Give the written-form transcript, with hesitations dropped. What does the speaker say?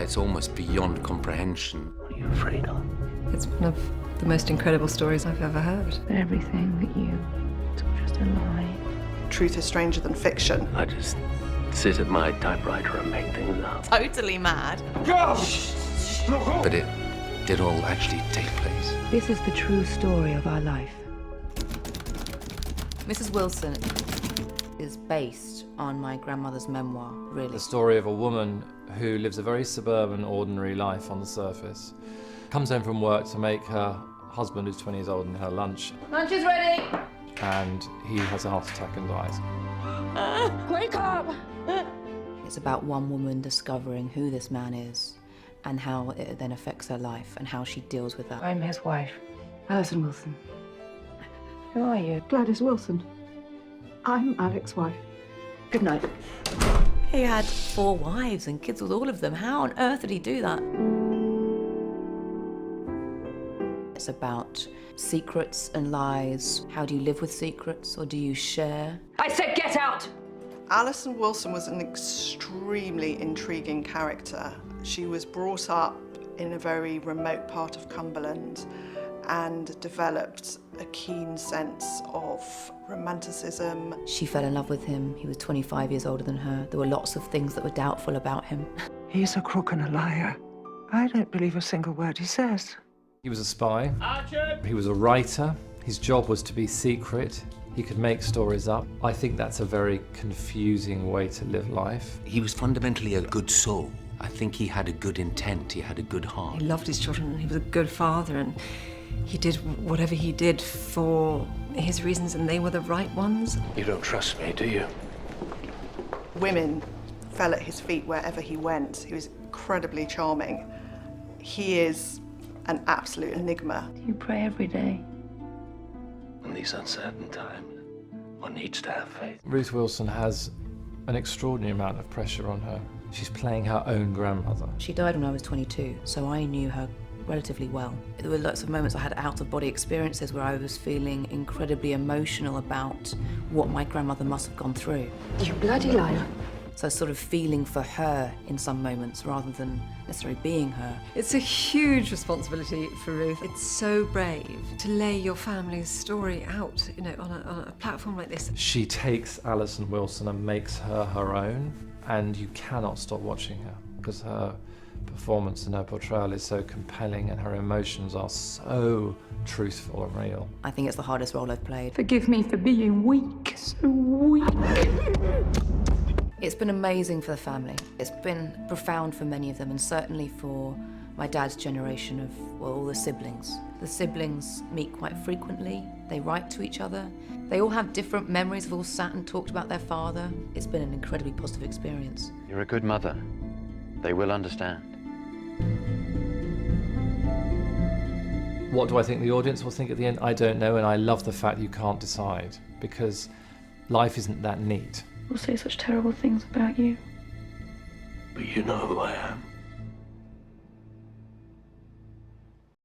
it's almost beyond comprehension. What are you afraid of? It's one of the most incredible stories I've ever heard. Everything that you it's all just a lie. Truth is stranger than fiction. I just sit at my typewriter and make things up. Totally mad. But it did all actually take place. This is the true story of our life. Mrs. Wilson is based on my grandmother's memoir, really. The story of a woman who lives a very suburban, ordinary life on the surface, comes home from work to make her husband, who's 20 years old, and her lunch. Lunch is ready! And he has a heart attack and dies. Wake up! It's about one woman discovering who this man is and how it then affects her life and how she deals with that. I'm his wife, Alison Wilson. Who are you? Gladys Wilson. I'm Alec's wife. Good night. He had 4 wives and kids with all of them. How on earth did he do that? It's about secrets and lies. How do you live with secrets, or do you share? I said get out! Alison Wilson was an extremely intriguing character. She was brought up in a very remote part of Cumberland and developed a keen sense of romanticism. She fell in love with him. He was 25 years older than her. There were lots of things that were doubtful about him. He's a crook and a liar. I don't believe a single word he says. He was a spy. He was a writer. His job was to be secret. He could make stories up. I think that's a very confusing way to live life. He was fundamentally a good soul. I think he had a good intent, he had a good heart. He loved his children and he was a good father, and he did whatever he did for his reasons, and they were the right ones. You don't trust me, do you? Women fell at his feet wherever he went. He was incredibly charming. He is an absolute enigma. You pray every day. In these uncertain times, one needs to have faith. Ruth Wilson has an extraordinary amount of pressure on her. She's playing her own grandmother. She died when I was 22, so I knew her relatively well. There were lots of moments I had out-of-body experiences where I was feeling incredibly emotional about what my grandmother must have gone through. You bloody liar. So sort of feeling for her in some moments rather than necessarily being her. It's a huge responsibility for Ruth. It's so brave to lay your family's story out, you know, on a platform like this. She takes Alison Wilson and makes her her own, and you cannot stop watching her because her performance and her portrayal is so compelling and her emotions are so truthful and real. I think it's the hardest role I've played. Forgive me for being weak. So weak. It's been amazing for the family. It's been profound for many of them, and certainly for my dad's generation of, well, all the siblings. The siblings meet quite frequently. They write to each other. They all have different memories, have all sat and talked about their father. It's been an incredibly positive experience. You're a good mother. They will understand. What do I think the audience will think at the end? I don't know, and I love the fact you can't decide, because life isn't that neat. We'll say such terrible things about you. But you know who I am.